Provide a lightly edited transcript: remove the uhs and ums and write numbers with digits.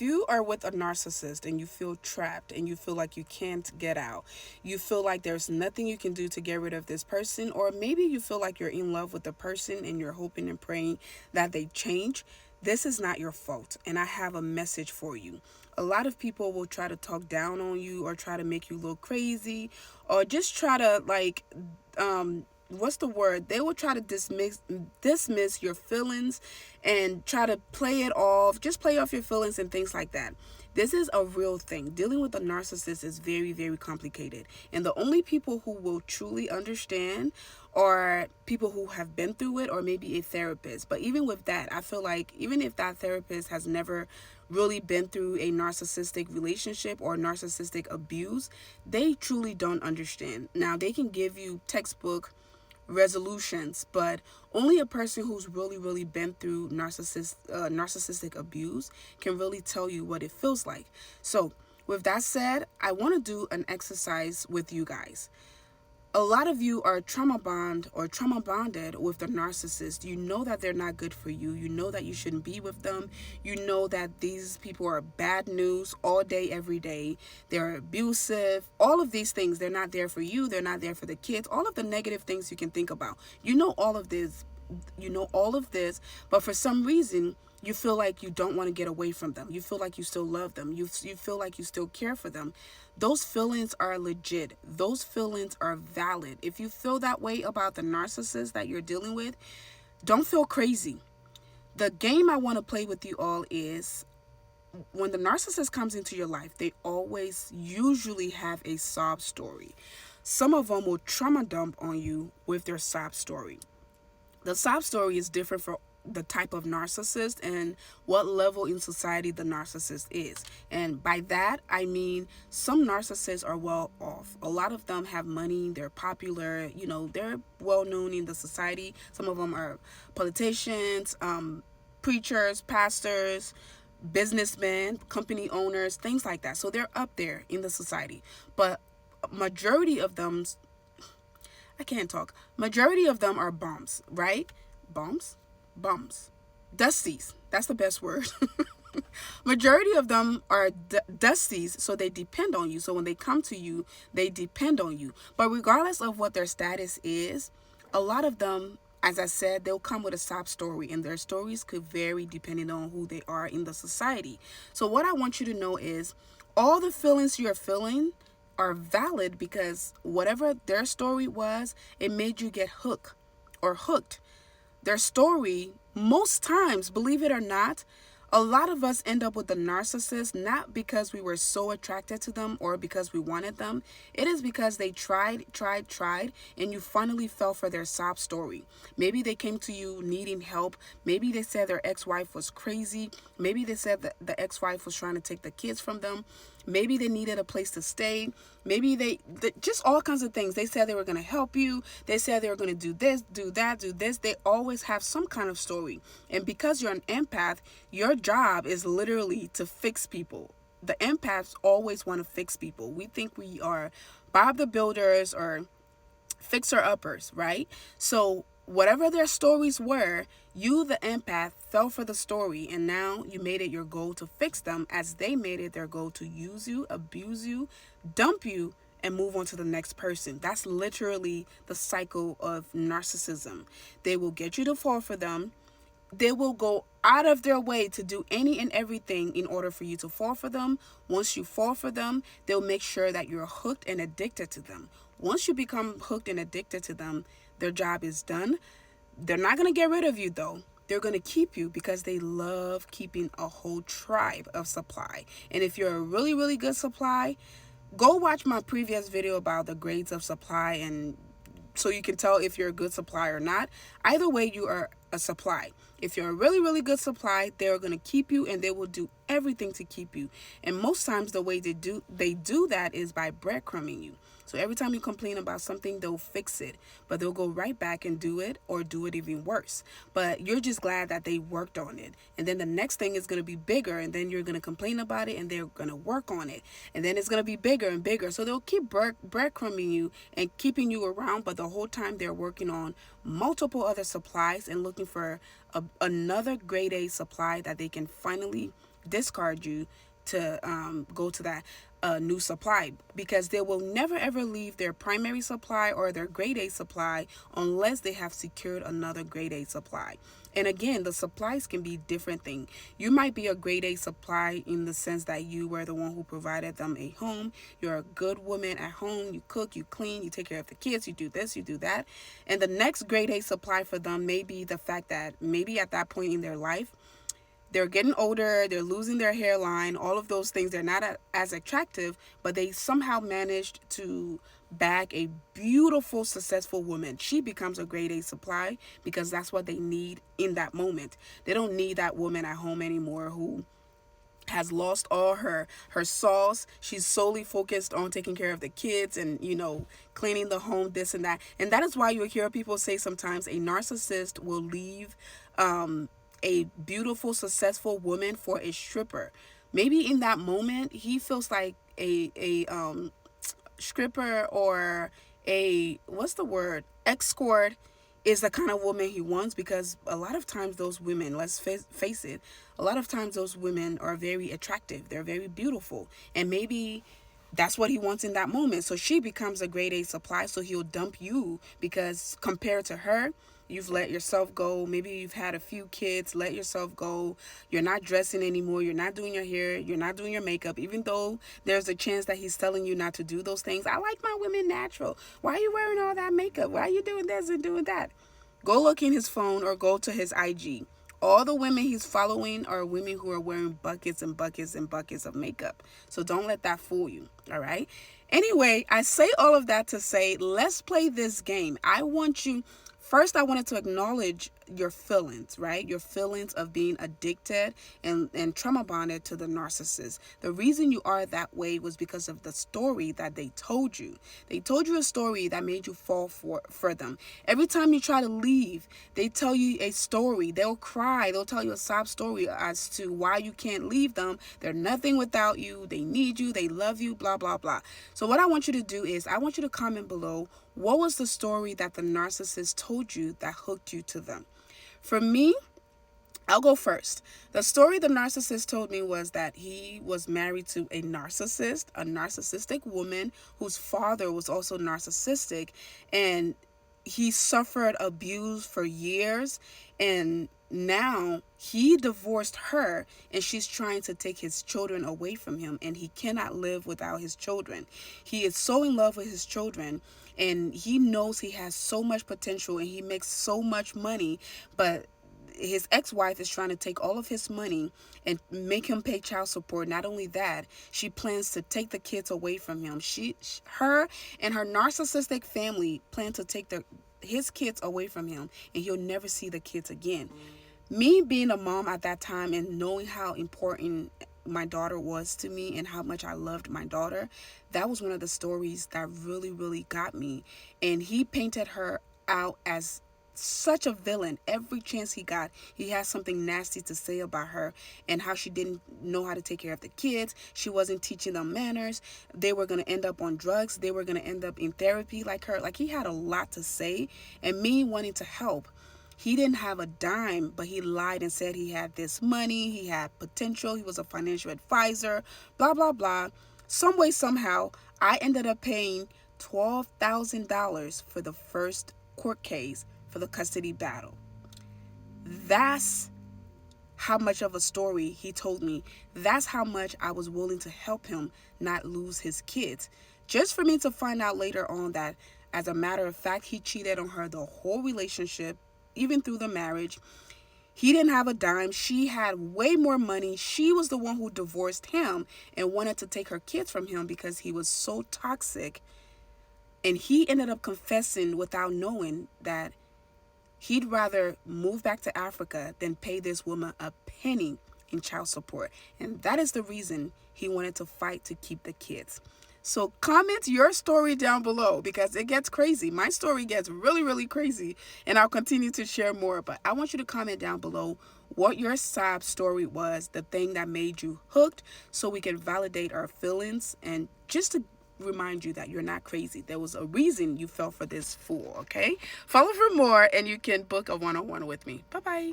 if you are with a narcissist and you feel trapped and you feel like you can't get out, you feel like there's nothing you can do to get rid of this person, or maybe you feel like you're in love with the person and you're hoping and praying that they change, this is not your fault. And I have a message for you. A lot of people will try to talk down on you or try to make you look crazy or just try to what's the word? They will try to dismiss your feelings and try to play it off, just play off your feelings and things like that. This is a real thing. Dealing with a narcissist is very, very complicated. And the only people who will truly understand are people who have been through it, or maybe a therapist. But even with that, I feel like even if that therapist has never really been through a narcissistic relationship or narcissistic abuse, they truly don't understand. Now, they can give you textbook resolutions, but only a person who's really been through narcissistic abuse can really tell you what it feels like. So with that said, I want to do an exercise with you guys. A lot of you are trauma bonded with the narcissist. You know that they're not good for you. You know that you shouldn't be with them. You know that these people are bad news all day, every day. They're abusive. All of these things, they're not there for you. They're not there for the kids. All of the negative things you can think about. You know all of this. You know all of this, but for some reason, you feel like you don't want to get away from them. You feel like you still love them. You feel like you still care for them. Those feelings are legit. Those feelings are valid. If you feel that way about the narcissist that you're dealing with, don't feel crazy. The game I want to play with you all is when the narcissist comes into your life, they always usually have a sob story. Some of them will trauma dump on you with their sob story. The sob story is different for the type of narcissist and what level in society the narcissist is. And by that, I mean some narcissists are well off. A lot of them have money, they're popular, they're well known in the society. Some of them are politicians, preachers, pastors, businessmen, company owners, things like that. So they're up there in the society. But majority of them, I can't talk. Majority of them are bums, right? Bums? Dusties. That's the best word. Majority of them are dusties, so they depend on you. So when they come to you, they depend on you. But regardless of what their status is, a lot of them, as I said, they'll come with a sob story, and their stories could vary depending on who they are in the society. So what I want you to know is all the feelings you're feeling are valid, because whatever their story was, it made you get hooked. Their story, most times, believe it or not, a lot of us end up with the narcissist not because we were so attracted to them or because we wanted them. It is because they tried, and you finally fell for their sob story. Maybe they came to you needing help. Maybe they said their ex-wife was crazy. Maybe they said that the ex-wife was trying to take the kids from them. Maybe they needed a place to stay. Maybe they just all kinds of things. They said they were going to help you. They said they were going to do this, do that, do this. They always have some kind of story. And because you're an empath, your job is literally to fix people. The empaths always want to fix people. We think we are Bob the Builders or fixer-uppers, right? So whatever their stories were, you, the empath, fell for the story, and now you made it your goal to fix them, as they made it their goal to use you, abuse you, dump you, and move on to the next person. That's literally the cycle of narcissism. They will get you to fall for them. They will go out of their way to do any and everything in order for you to fall for them. Once you fall for them, they'll make sure that you're hooked and addicted to them. Once you become hooked and addicted to them, their job is done. They're not going to get rid of you, though. They're going to keep you because they love keeping a whole tribe of supply. And if you're a really good supply, go watch my previous video about the grades of supply, and so you can tell if you're a good supply or not. Either way, you are a supply. If you're a really good supply, they're going to keep you, and they will do everything to keep you. And most times the way they do that is by breadcrumbing you. So every time you complain about something, they'll fix it, but they'll go right back and do it, or do it even worse. But you're just glad that they worked on it. And then the next thing is going to be bigger, and then you're going to complain about it, and they're going to work on it. And then it's going to be bigger and bigger. So they'll keep breadcrumbing you and keeping you around, but the whole time they're working on multiple other supplies and looking for another grade A supply that they can finally discard you to go to that new supply, because they will never ever leave their primary supply or their grade A supply unless they have secured another grade A supply. And again, the supplies can be different thing. You might be a grade A supply in the sense that you were the one who provided them a home. You're a good woman at home. You cook, you clean, you take care of the kids, you do this, you do that. And the next grade A supply for them may be the fact that maybe at that point in their life, they're getting older, they're losing their hairline, all of those things. They're not as attractive, but they somehow managed to bag a beautiful, successful woman. She becomes a grade A supply because that's what they need in that moment. They don't need that woman at home anymore who has lost all her sauce. She's solely focused on taking care of the kids and, cleaning the home, this and that. And that is why you hear people say sometimes a narcissist will leave a beautiful, successful woman for a stripper. Maybe in that moment he feels like a stripper or a, what's the word, escort is the kind of woman he wants, because a lot of times those women, let's face it, a lot of times those women are very attractive, they're very beautiful, and maybe that's what he wants in that moment. So she becomes a grade A supply, so he'll dump you because compared to her, you've let yourself go. Maybe you've had a few kids, let yourself go. You're not dressing anymore. You're not doing your hair. You're not doing your makeup, even though there's a chance that he's telling you not to do those things. I like my women natural. Why are you wearing all that makeup? Why are you doing this and doing that? Go look in his phone or go to his IG. All the women he's following are women who are wearing buckets and buckets and buckets of makeup. So don't let that fool you, all right? Anyway, I say all of that to say, let's play this game. First, I wanted to acknowledge your feelings, right? Your feelings of being addicted and trauma bonded to the narcissist. The reason you are that way was because of the story that they told you. They told you a story that made you fall for them. Every time you try to leave, they tell you a story. They'll cry. They'll tell you a sob story as to why you can't leave them. They're nothing without you. They need you. They love you, blah, blah, blah. So what I want you to do is I want you to comment below, what was the story that the narcissist told you that hooked you to them? For me, I'll go first. The story the narcissist told me was that he was married to a narcissistic woman whose father was also narcissistic, and he suffered abuse for years, and now he divorced her and she's trying to take his children away from him, and he cannot live without his children. He is so in love with his children, and he knows he has so much potential and he makes so much money, but his ex-wife is trying to take all of his money and make him pay child support. Not only that, she plans to take the kids away from him. Her and her narcissistic family plan to take his kids away from him, and he'll never see the kids again. Me being a mom at that time and knowing how important my daughter was to me and how much I loved my daughter, that was one of the stories that really, really got me. And he painted her out as such a villain. Every chance he got, he had something nasty to say about her and how she didn't know how to take care of the kids. She wasn't teaching them manners. They were going to end up on drugs. They were going to end up in therapy like her. Like, he had a lot to say, and me wanting to help. He didn't have a dime, but he lied and said he had this money, he had potential, he was a financial advisor, blah, blah, blah. Some way, somehow, I ended up paying $12,000 for the first court case for the custody battle. That's how much of a story he told me. That's how much I was willing to help him not lose his kids. Just for me to find out later on that, as a matter of fact, he cheated on her the whole relationship, even through the marriage. He didn't have a dime. She had way more money. She was the one who divorced him and wanted to take her kids from him because he was so toxic. And he ended up confessing without knowing that he'd rather move back to Africa than pay this woman a penny in child support. And that is the reason he wanted to fight to keep the kids. So comment your story down below, because it gets crazy. My story gets really, really crazy, and I'll continue to share more. But I want you to comment down below what your sob story was, the thing that made you hooked, so we can validate our feelings and just to remind you that you're not crazy. There was a reason you fell for this fool, okay? Follow for more, and you can book a one-on-one with me. Bye-bye.